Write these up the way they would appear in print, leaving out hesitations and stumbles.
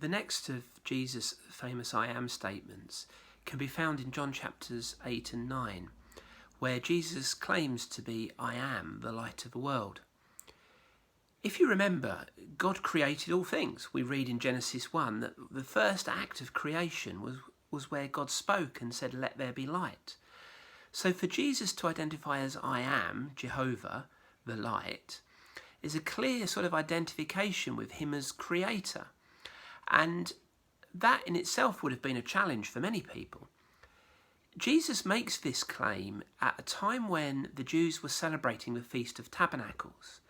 The next of Jesus' famous I am statements can be found in John chapters 8 and 9, where Jesus claims to be I am the light of the world. If you remember, God created all things. We read in Genesis 1 that the first act of creation was where God spoke and said, "Let there be light." So for Jesus to identify as I am, Jehovah, the light, is a clear sort of identification with him as creator. And that in itself would have been a challenge for many people. Jesus makes this claim at a time when the Jews were celebrating the Feast of Tabernacles.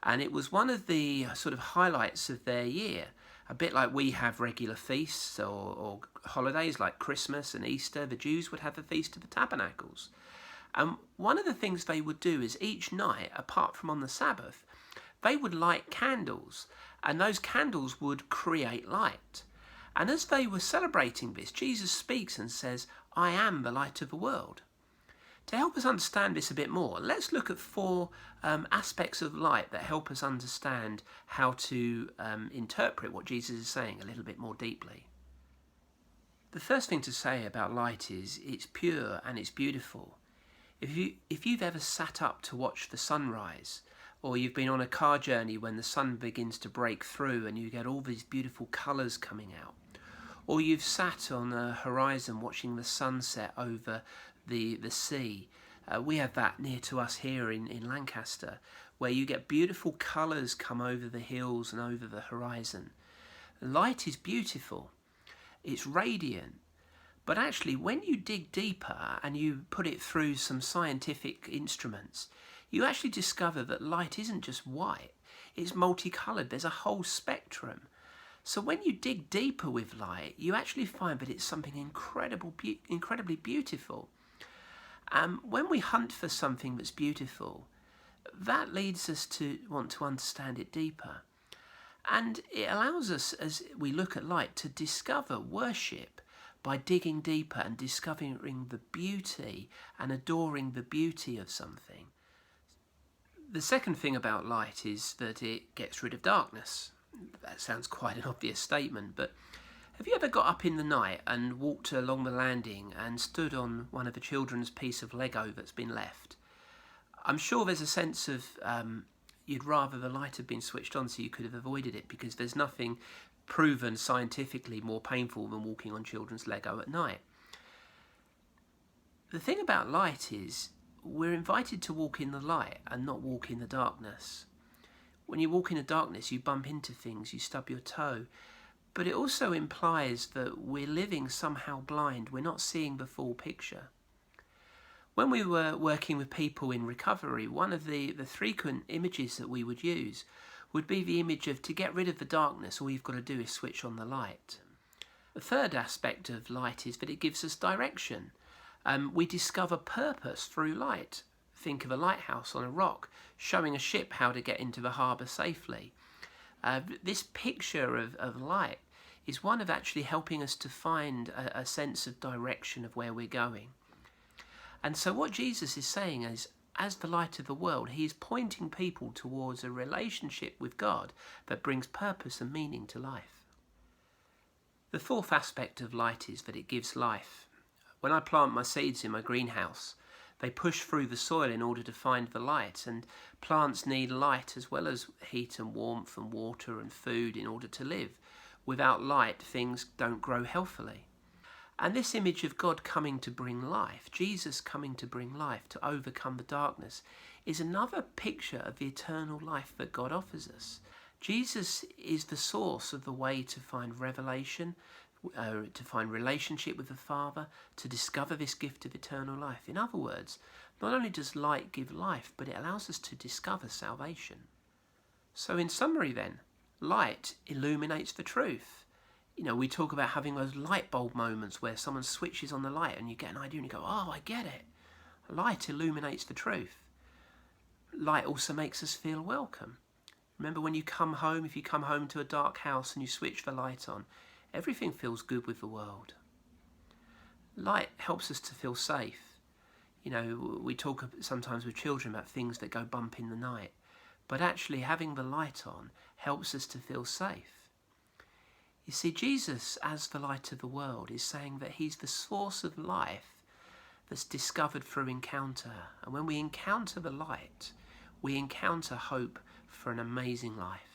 And it was one of the sort of highlights of their year. A bit like we have regular feasts or holidays like Christmas and Easter, the Jews would have the Feast of the Tabernacles. And one of the things they would do is each night, apart from on the Sabbath, they would light candles, and those candles would create light. And as they were celebrating this, Jesus speaks and says, "I am the light of the world." To help us understand this a bit more, let's look at four aspects of light that help us understand how to interpret what Jesus is saying a little bit more deeply. The first thing to say about light is it's pure and it's beautiful. If you've ever sat up to watch the sunrise, or you've been on a car journey when the sun begins to break through and you get all these beautiful colours coming out, or you've sat on a horizon watching the sunset over the sea. We have that near to us here in Lancaster, where you get beautiful colours come over the hills and over the horizon. Light is beautiful. It's radiant. But actually, when you dig deeper and you put it through some scientific instruments, you actually discover that light isn't just white. It's multicoloured. There's a whole spectrum. So when you dig deeper with light, you actually find that it's something incredibly beautiful. When we hunt for something that's beautiful, that leads us to want to understand it deeper. And it allows us, as we look at light, to discover worship by digging deeper and discovering the beauty and adoring the beauty of something. The second thing about light is that it gets rid of darkness. That sounds quite an obvious statement, but have you ever got up in the night and walked along the landing and stood on one of the children's piece of Lego that's been left? I'm sure there's a sense of you'd rather the light had been switched on so you could have avoided it, because there's nothing proven scientifically more painful than walking on children's Lego at night. The thing about light is we're invited to walk in the light and not walk in the darkness. When you walk in the darkness, you bump into things, you stub your toe. But it also implies that we're living somehow blind. We're not seeing the full picture. When we were working with people in recovery, one of the frequent images that we would use would be the image of, to get rid of the darkness, all you've got to do is switch on the light. The third aspect of light is that it gives us direction. We discover purpose through light. Think of a lighthouse on a rock, showing a ship how to get into the harbour safely. This picture of light is one of actually helping us to find a sense of direction of where we're going. And so what Jesus is saying is, as the light of the world, he is pointing people towards a relationship with God that brings purpose and meaning to life. The fourth aspect of light is that it gives life. When I plant my seeds in my greenhouse, they push through the soil in order to find the light, and plants need light as well as heat and warmth and water and food in order to live. Without light, things don't grow healthily. And this image of God coming to bring life, Jesus coming to bring life, to overcome the darkness, is another picture of the eternal life that God offers us. Jesus is the source of the way to find revelation, to find relationship with the Father, to discover this gift of eternal life. In other words, not only does light give life, but it allows us to discover salvation. So in summary then, light illuminates the truth. You know, we talk about having those light bulb moments where someone switches on the light and you get an idea and you go, oh, I get it. Light illuminates the truth. Light also makes us feel welcome. Remember when you come home, if you come home to a dark house and you switch the light on, everything feels good with the world. Light helps us to feel safe. You know, we talk sometimes with children about things that go bump in the night, but actually having the light on helps us to feel safe. You see, Jesus, as the light of the world, is saying that he's the source of life that's discovered through encounter. And when we encounter the light, we encounter hope for an amazing life.